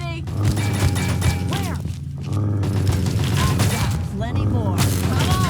me! Where? I've got plenty more. Come on!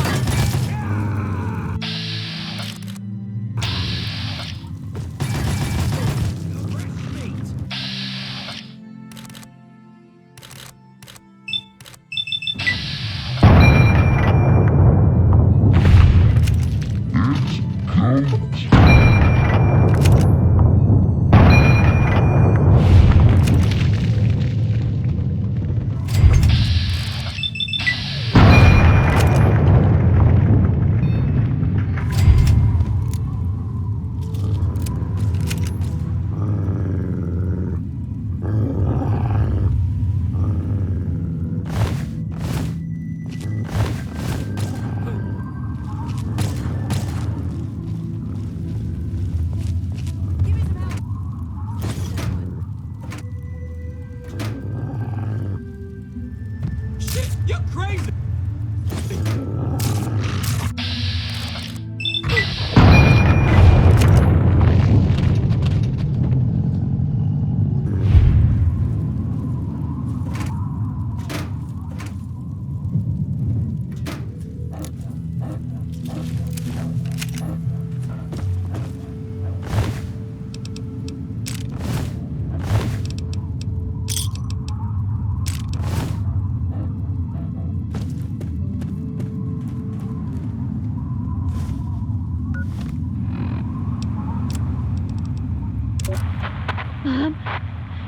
Mom,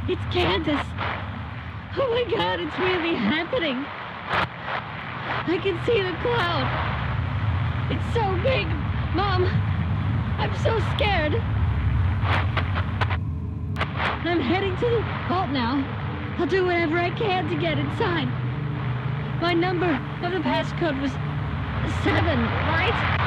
it's Candace. Oh my God, it's really happening. I can see the cloud. It's so big. Mom, I'm so scared. I'm heading to the vault now. I'll do whatever I can to get inside. My number of the passcode was 7, right?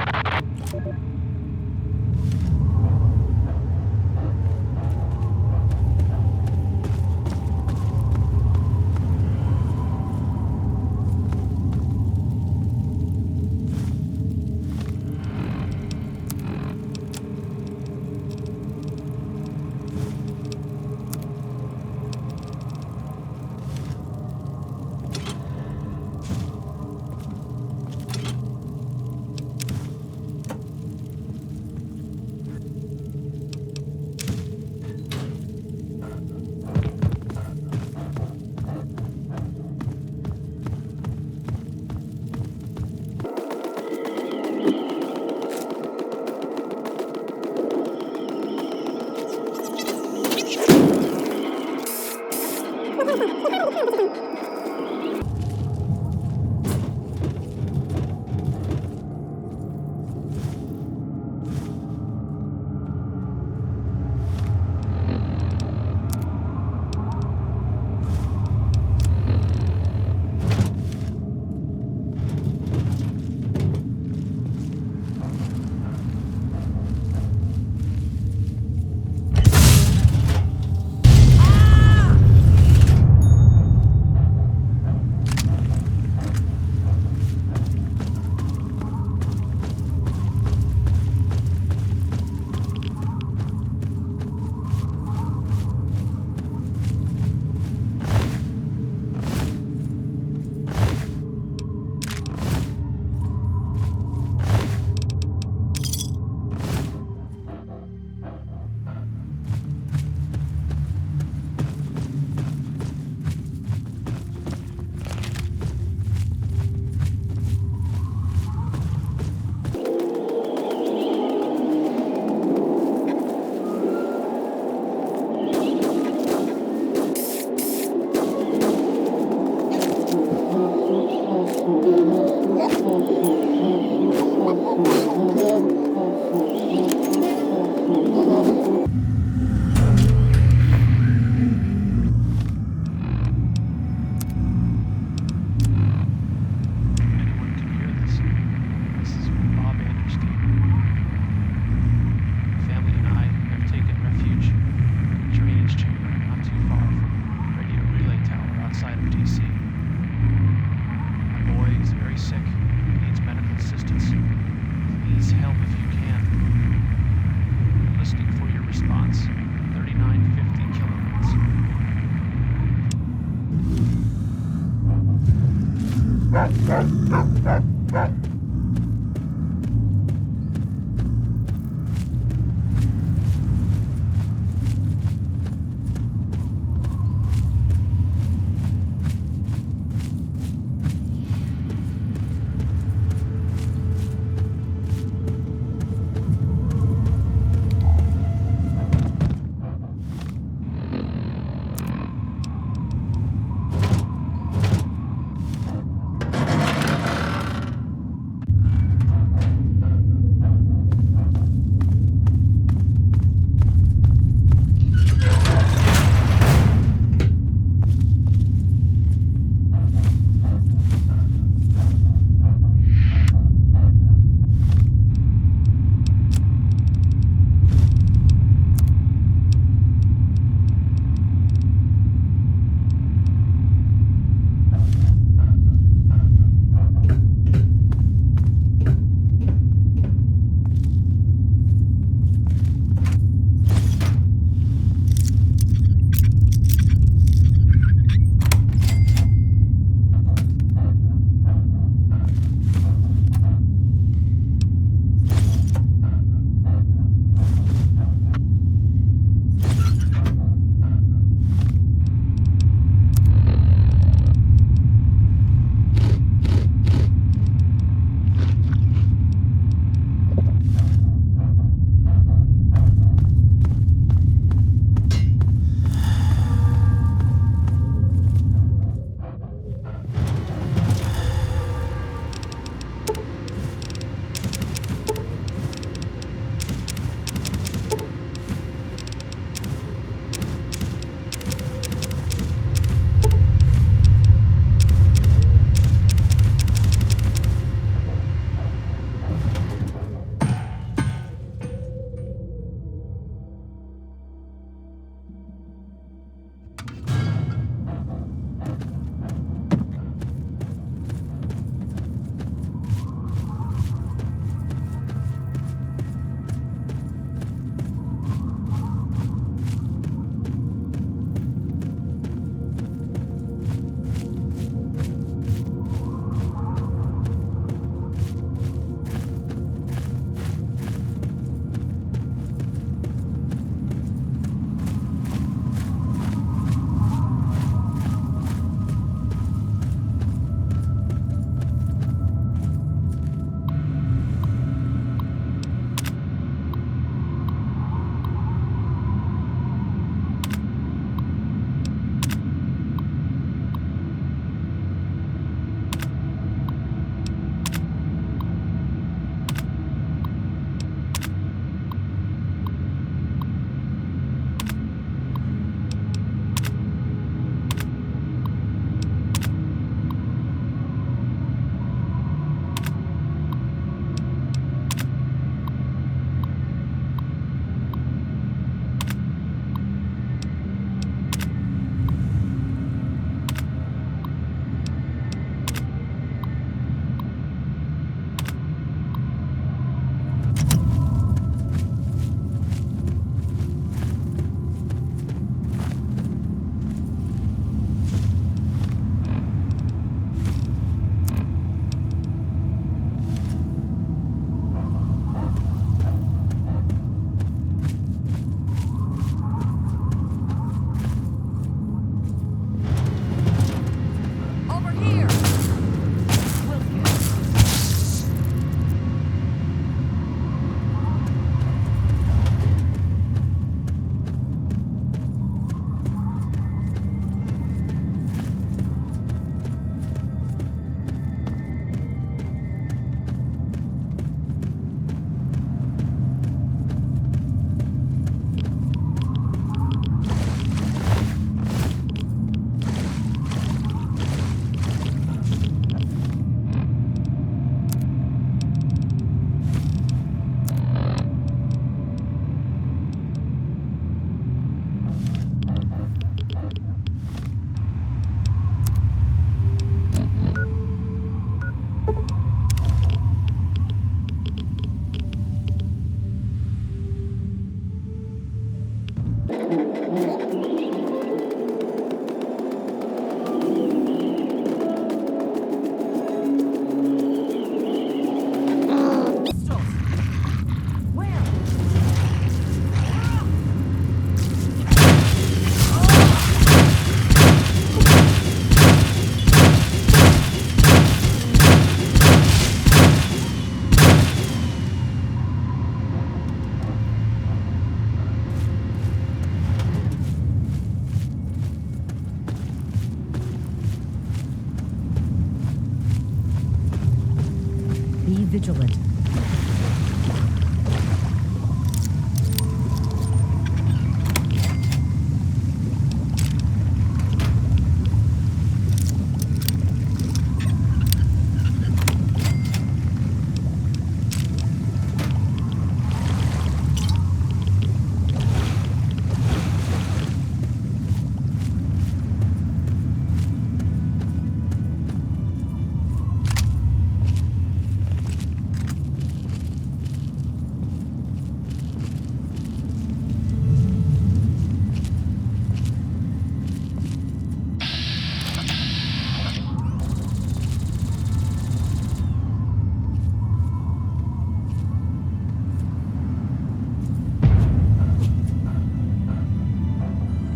vigilant.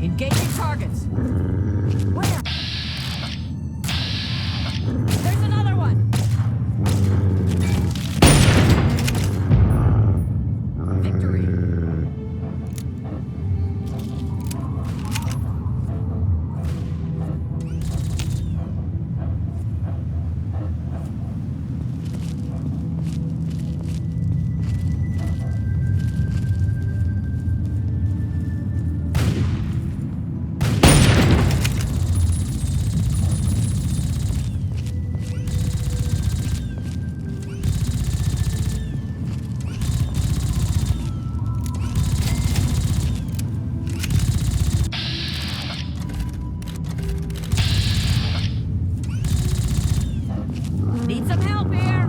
Engaging targets. Where? There's another one. Victory. Need some help here.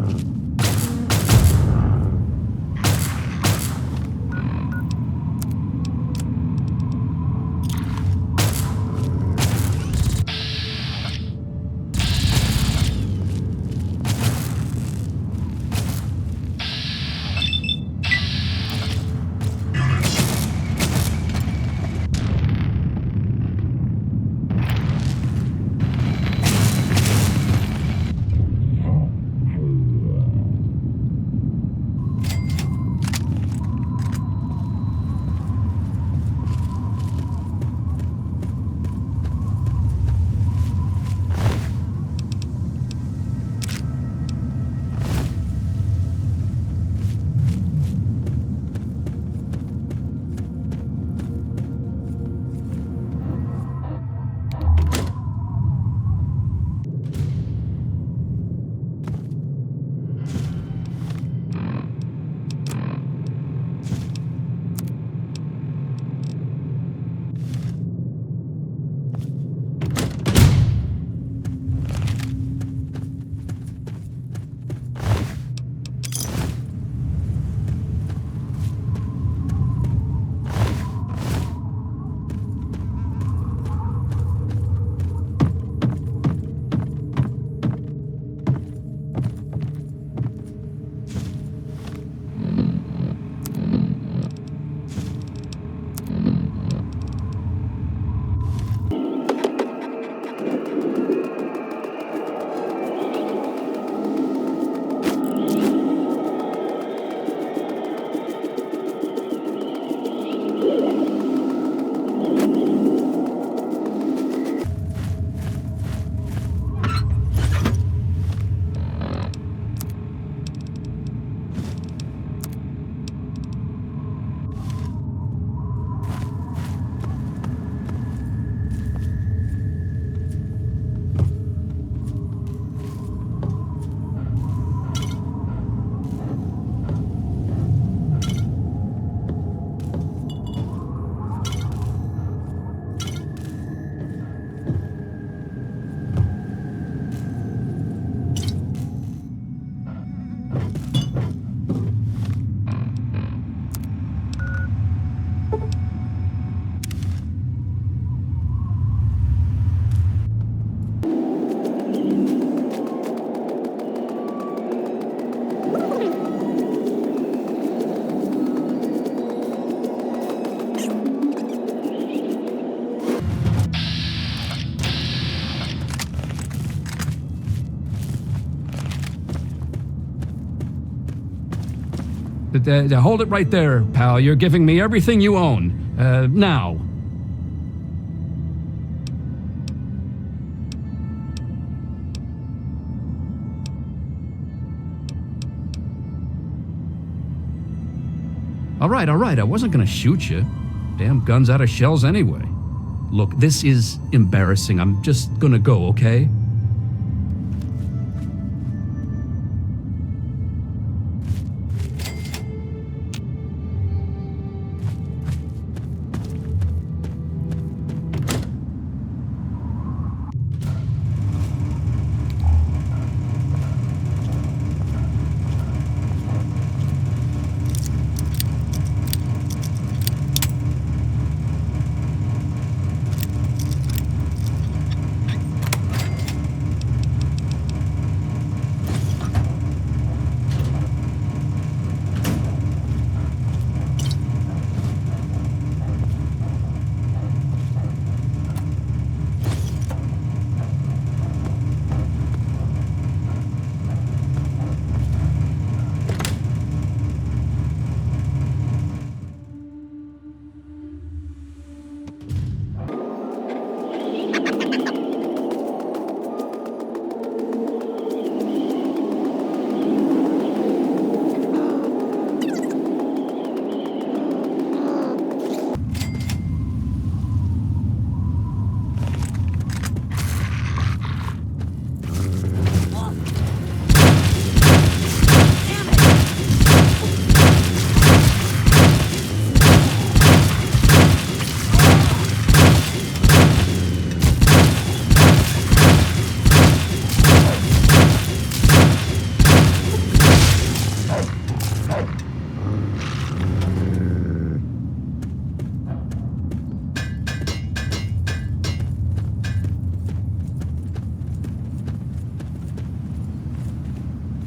Hold it right there, pal. You're giving me everything you own. Now. All right, I wasn't gonna shoot you. Damn gun's out of shells anyway. Look, this is embarrassing. I'm just gonna go, okay?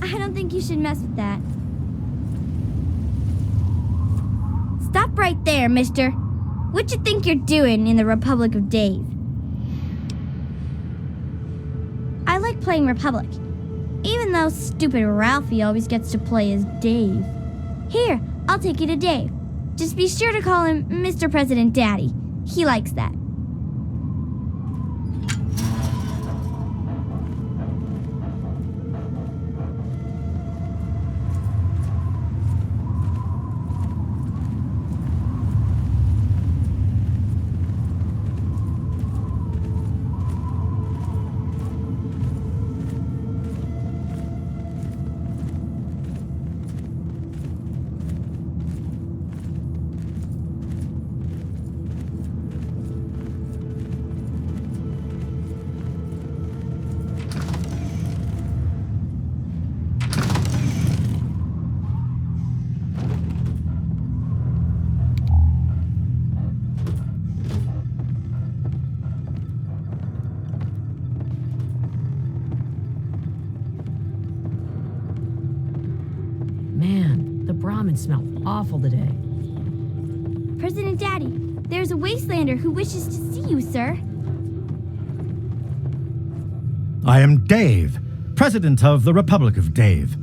I don't think you should mess with that. Stop right there, mister. What you think you're doing in the Republic of Dave? I like playing Republic, even though stupid Ralphie always gets to play as Dave. Here, I'll take you to Dave. Just be sure to call him Mr. President Daddy. He likes that. Man, the Brahmin smelled awful today. President Daddy, there's a wastelander who wishes to see you, sir. I am Dave, President of the Republic of Dave.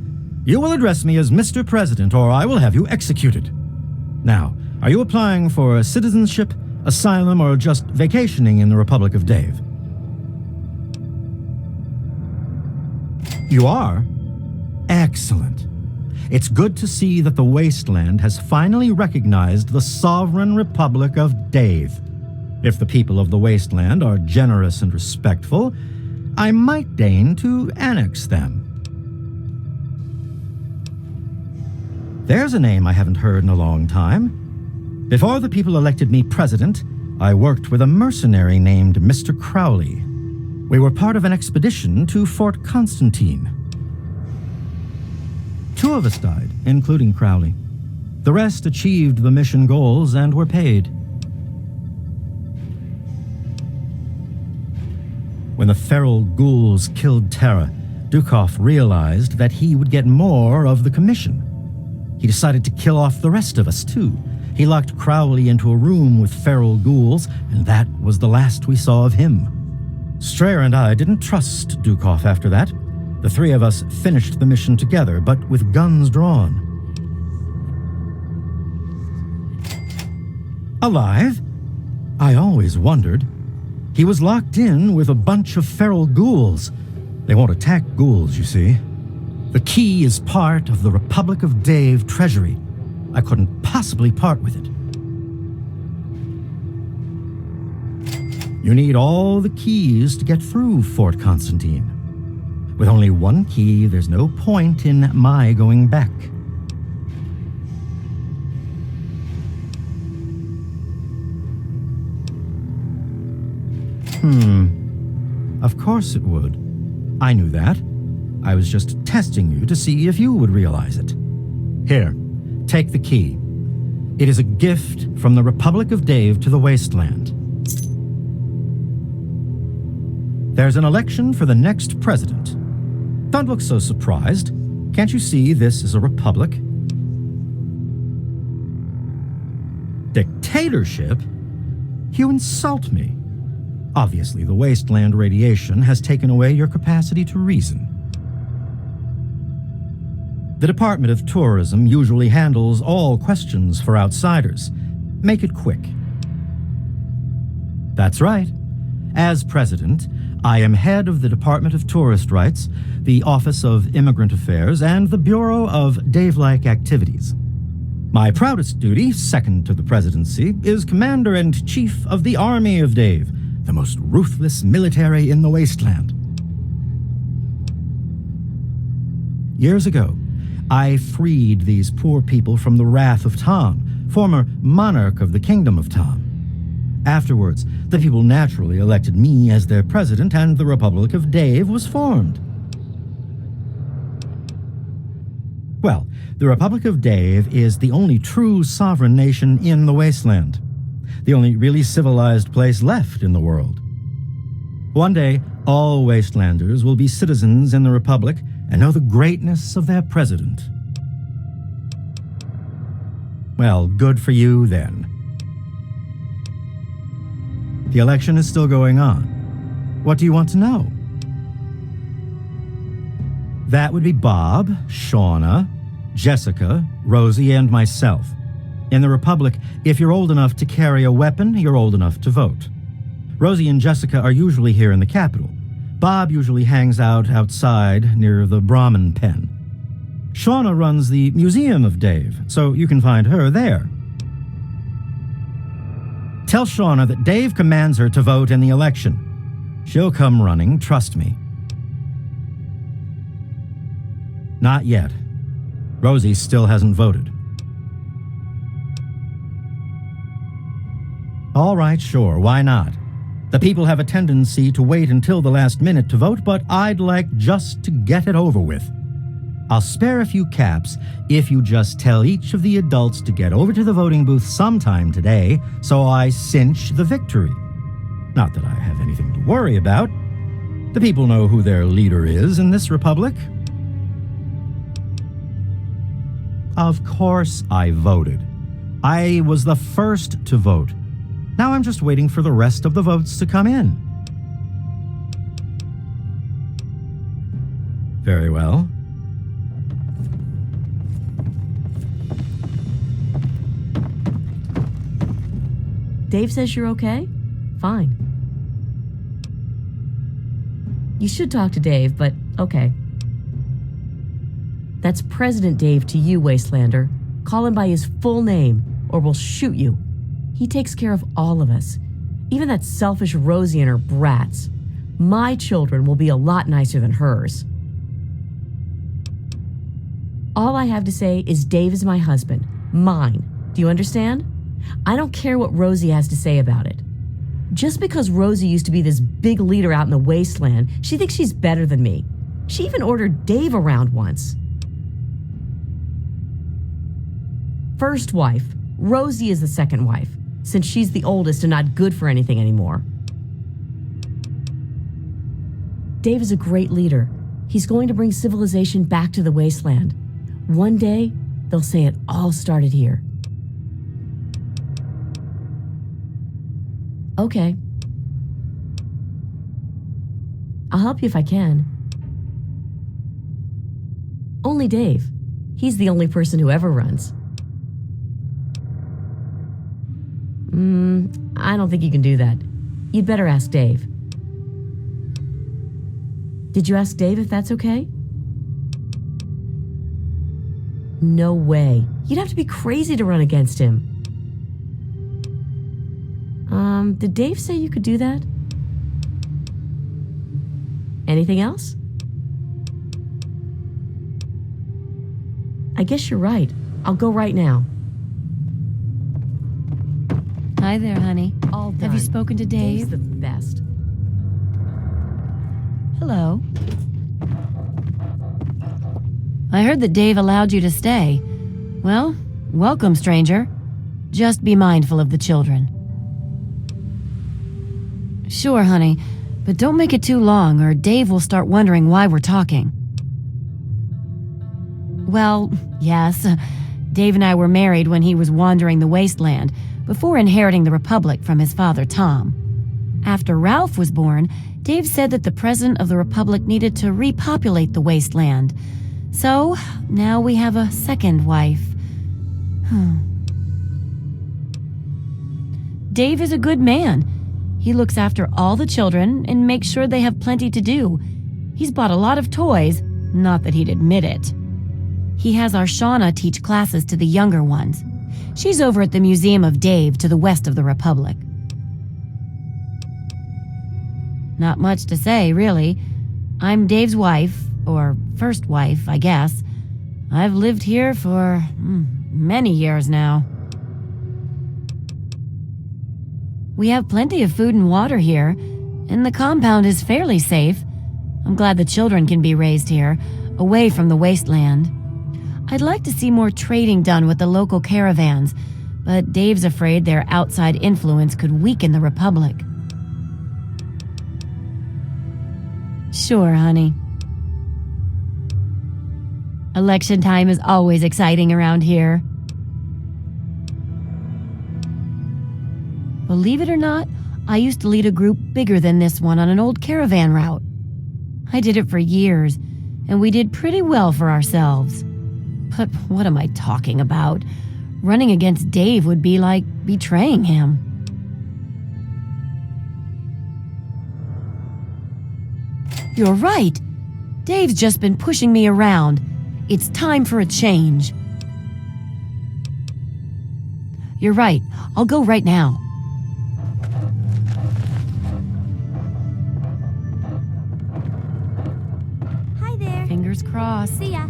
You will address me as Mr. President, or I will have you executed. Now, are you applying for citizenship, asylum, or just vacationing in the Republic of Dave? You are? Excellent. It's good to see that the Wasteland has finally recognized the sovereign Republic of Dave. If the people of the Wasteland are generous and respectful, I might deign to annex them. There's a name I haven't heard in a long time. Before the people elected me president, I worked with a mercenary named Mr. Crowley. We were part of an expedition to Fort Constantine. 2 of us died, including Crowley. The rest achieved the mission goals and were paid. When the feral ghouls killed Terra, Dukov realized that he would get more of the commission. He decided to kill off the rest of us, too. He locked Crowley into a room with feral ghouls, and that was the last we saw of him. Strayer and I didn't trust Dukov after that. The 3 of us finished the mission together, but with guns drawn. Alive? I always wondered. He was locked in with a bunch of feral ghouls. They won't attack ghouls, you see. The key is part of the Republic of Dave treasury. I couldn't possibly part with it. You need all the keys to get through Fort Constantine. With only one key, there's no point in my going back. Of course it would. I knew that. I was just testing you to see if you would realize it. Here, take the key. It is a gift from the Republic of Dave to the Wasteland. There's an election for the next president. Don't look so surprised. Can't you see this is a republic? Dictatorship? You insult me. Obviously, the wasteland radiation has taken away your capacity to reason. The Department of Tourism usually handles all questions for outsiders. Make it quick. That's right. As president, I am head of the Department of Tourist Rights, the Office of Immigrant Affairs, and the Bureau of Dave-like Activities. My proudest duty, second to the presidency, is Commander-in-Chief of the Army of Dave, the most ruthless military in the wasteland. Years ago, I freed these poor people from the wrath of Tom, former monarch of the Kingdom of Tom. Afterwards, the people naturally elected me as their president, and the Republic of Dave was formed. Well, the Republic of Dave is the only true sovereign nation in the wasteland. The only really civilized place left in the world. One day, all wastelanders will be citizens in the Republic and know the greatness of their president. Well, good for you then. The election is still going on. What do you want to know? That would be Bob, Shauna, Jessica, Rosie, and myself. In the Republic, if you're old enough to carry a weapon, you're old enough to vote. Rosie and Jessica are usually here in the capital. Bob usually hangs out outside near the Brahmin pen. Shauna runs the Museum of Dave, so you can find her there. Tell Shauna that Dave commands her to vote in the election. She'll come running, trust me. Not yet. Rosie still hasn't voted. All right, sure, why not? The people have a tendency to wait until the last minute to vote, but I'd like just to get it over with. I'll spare a few caps if you just tell each of the adults to get over to the voting booth sometime today, so I cinch the victory. Not that I have anything to worry about. The people know who their leader is in this republic. Of course I voted. I was the first to vote. Now I'm just waiting for the rest of the votes to come in. Very well. Dave says you're okay? Fine. You should talk to Dave, but okay. That's President Dave to you, Wastelander. Call him by his full name, or we'll shoot you. He takes care of all of us, even that selfish Rosie and her brats. My children will be a lot nicer than hers. All I have to say is Dave is my husband, mine. Do you understand? I don't care what Rosie has to say about it. Just because Rosie used to be this big leader out in the wasteland, she thinks she's better than me. She even ordered Dave around once. First wife. Rosie is the second wife, since she's the oldest and not good for anything anymore. Dave is a great leader. He's going to bring civilization back to the wasteland. One day, they'll say it all started here. Okay. I'll help you if I can. Only Dave. He's the only person who ever runs. I don't think you can do that. You'd better ask Dave. Did you ask Dave if that's okay? No way. You'd have to be crazy to run against him. Did Dave say you could do that? Anything else? I guess you're right. I'll go right now. Hi there, honey. All done. Have you spoken to Dave's Dave? the best. Hello. I heard that Dave allowed you to stay. Well, welcome, stranger. Just be mindful of the children. Sure, honey, but don't make it too long or Dave will start wondering why we're talking. Well, yes, Dave and I were married when he was wandering the wasteland before inheriting the Republic from his father, Tom. After Ralph was born, Dave said that the President of the Republic needed to repopulate the wasteland. So, now we have a second wife. Dave is a good man. He looks after all the children and makes sure they have plenty to do. He's bought a lot of toys, not that he'd admit it. He has our Shauna teach classes to the younger ones. She's over at the Museum of Dave to the west of the Republic. Not much to say, really. I'm Dave's wife, or first wife, I guess. I've lived here for many years now. We have plenty of food and water here, and the compound is fairly safe. I'm glad the children can be raised here, away from the wasteland. I'd like to see more trading done with the local caravans, but Dave's afraid their outside influence could weaken the Republic. Sure, honey. Election time is always exciting around here. Believe it or not, I used to lead a group bigger than this one on an old caravan route. I did it for years, and we did pretty well for ourselves. But what am I talking about? Running against Dave would be like betraying him. You're right. Dave's just been pushing me around. It's time for a change. You're right. I'll go right now. Hi there. Fingers crossed. See ya.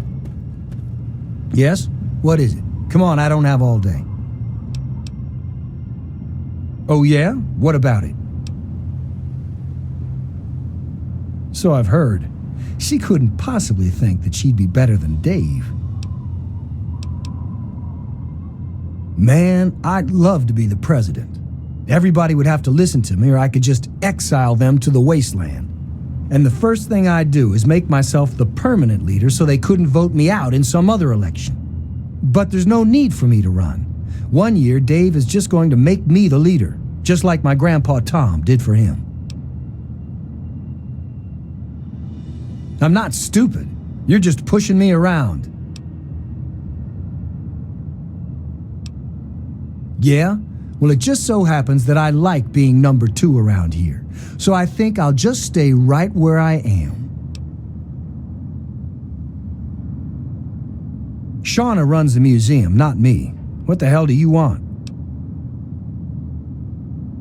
Yes? What is it? Come on, I don't have all day. Oh yeah? What about it? So I've heard. She couldn't possibly think that she'd be better than Dave. Man, I'd love to be the president. Everybody would have to listen to me or I could just exile them to the wasteland. And the first thing I'd do is make myself the permanent leader so they couldn't vote me out in some other election. But there's no need for me to run. One year, Dave is just going to make me the leader, just like my grandpa Tom did for him. I'm not stupid. You're just pushing me around. Yeah? Well, it just so happens that I like being number 2 around here. So I think I'll just stay right where I am. Shauna runs the museum, not me. What the hell do you want?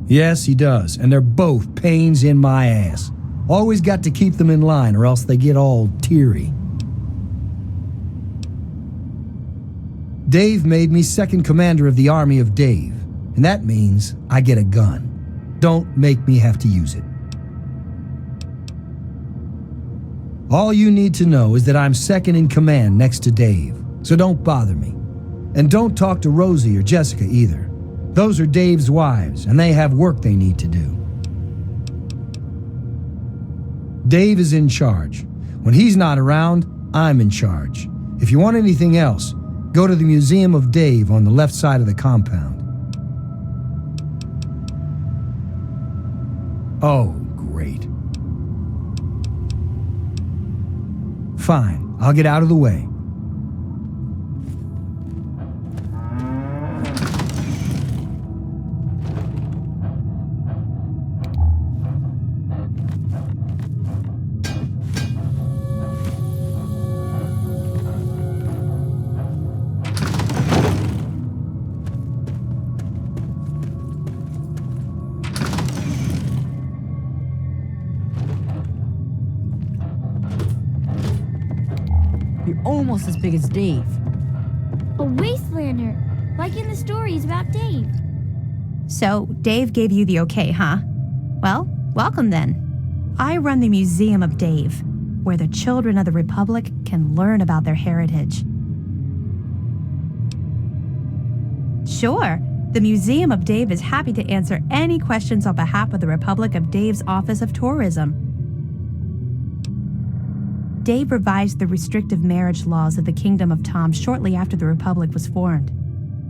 Yes, he does, and they're both pains in my ass. Always got to keep them in line or else they get all teary. Dave made me second commander of the Army of Dave, and that means I get a gun. Don't make me have to use it. All you need to know is that I'm second in command next to Dave, so don't bother me. And don't talk to Rosie or Jessica either. Those are Dave's wives, and they have work they need to do. Dave is in charge. When he's not around, I'm in charge. If you want anything else, go to the Museum of Dave on the left side of the compound. Oh, great. Fine, I'll get out of the way. You're almost as big as Dave. A wastelander, like in the stories about Dave. So, Dave gave you the okay, huh? Well, welcome then. I run the Museum of Dave, where the children of the Republic can learn about their heritage. Sure, the Museum of Dave is happy to answer any questions on behalf of the Republic of Dave's Office of Tourism. Dave revised the restrictive marriage laws of the Kingdom of Tom shortly after the Republic was formed.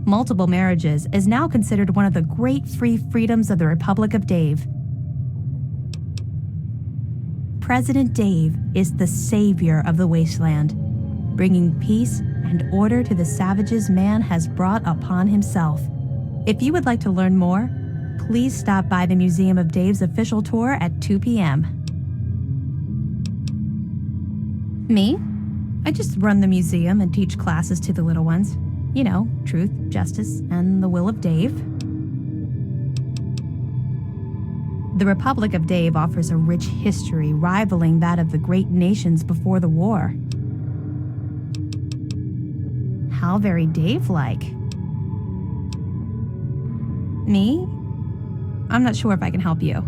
Multiple marriages is now considered one of the great free freedoms of the Republic of Dave. President Dave is the savior of the wasteland, bringing peace and order to the savages man has brought upon himself. If you would like to learn more, please stop by the Museum of Dave's official tour at 2 p.m. Me? I just run the museum and teach classes to the little ones. You know, truth, justice, and the will of Dave. The Republic of Dave offers a rich history rivaling that of the great nations before the war. How very Dave-like. Me? I'm not sure if I can help you.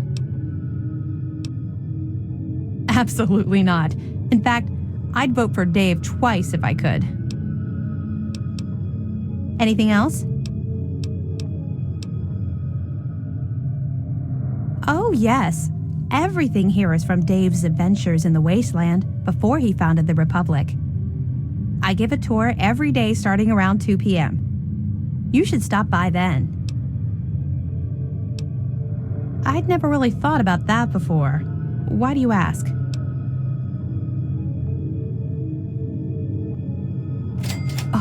Absolutely not. In fact, I'd vote for Dave twice if I could. Anything else? Oh, yes. Everything here is from Dave's adventures in the wasteland before he founded the Republic. I give a tour every day starting around 2 p.m. You should stop by then. I'd never really thought about that before. Why do you ask?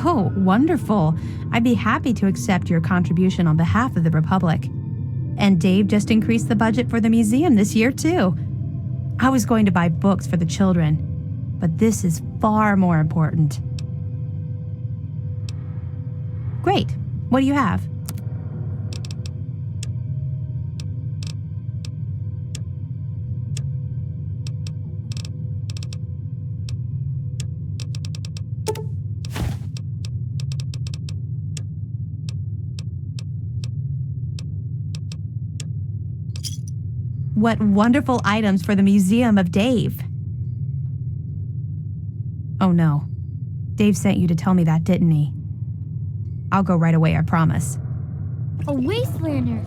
Oh, wonderful. I'd be happy to accept your contribution on behalf of the Republic. And Dave just increased the budget for the museum this year, too. I was going to buy books for the children, but this is far more important. Great. What do you have? What wonderful items for the Museum of Dave. Oh no. Dave sent you to tell me that, didn't he? I'll go right away, I promise. A wastelander.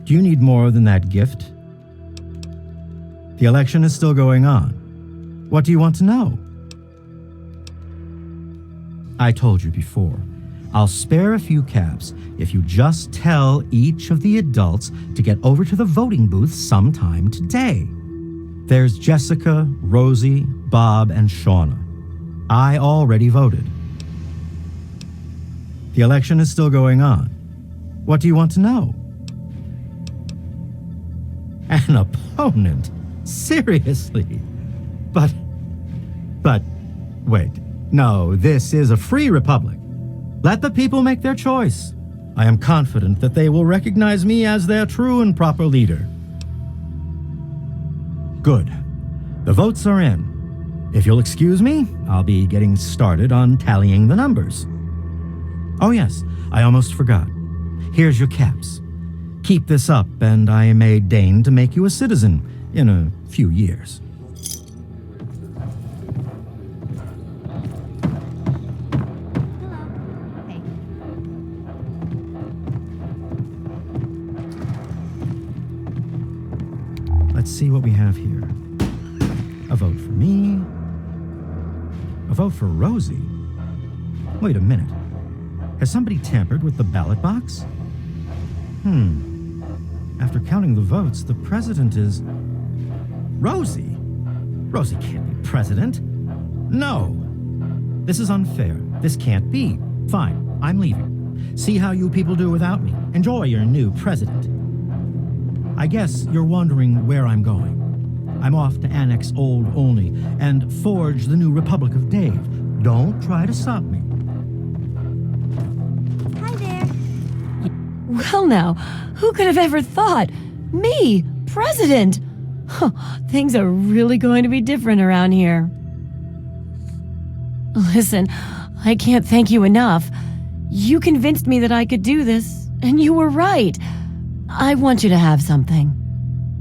Do you need more than that gift? The election is still going on. What do you want to know? I told you before. I'll spare a few caps if you just tell each of the adults to get over to the voting booth sometime today. There's Jessica, Rosie, Bob, and Shauna. I already voted. The election is still going on. What do you want to know? An opponent? Seriously? But, wait. No, this is a free republic. Let the people make their choice. I am confident that they will recognize me as their true and proper leader. Good. The votes are in. If you'll excuse me, I'll be getting started on tallying the numbers. Oh yes, I almost forgot. Here's your caps. Keep this up, and I may deign to make you a citizen in a few years. Hey. Let's see what we have here. A vote for me. A vote for Rosie. Wait a minute. Has somebody tampered with the ballot box? After counting the votes, the president is... Rosie? Rosie can't be president. No. This is unfair. This can't be. Fine, I'm leaving. See how you people do without me. Enjoy your new president. I guess you're wondering where I'm going. I'm off to annex Old Olney and forge the new Republic of Dave. Don't try to stop me. Hi there. Well now, who could have ever thought? Me, president! Huh, things are really going to be different around here. Listen, I can't thank you enough. You convinced me that I could do this, and you were right. I want you to have something.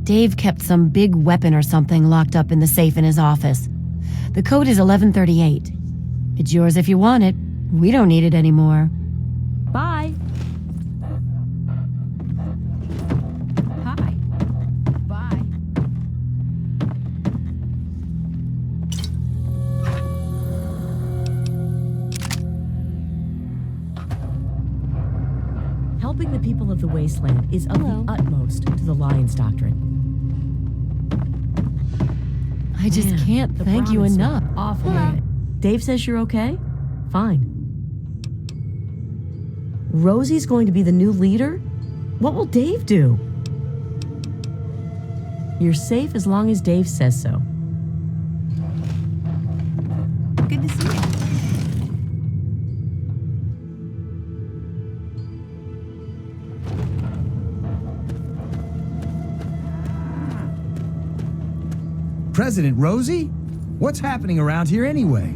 Dave kept some big weapon or something locked up in the safe in his office. The code is 1138. It's yours if you want it. We don't need it anymore. Bye. Hi. Bye. Helping the people of the wasteland is of Hello. the utmost to the Lion's doctrine. I just Man, can't the thank you Brahmins smell enough. Awful. Dave says you're okay? Fine. Rosie's going to be the new leader? What will Dave do? You're safe as long as Dave says so. Good to see you. President Rosie? What's happening around here anyway?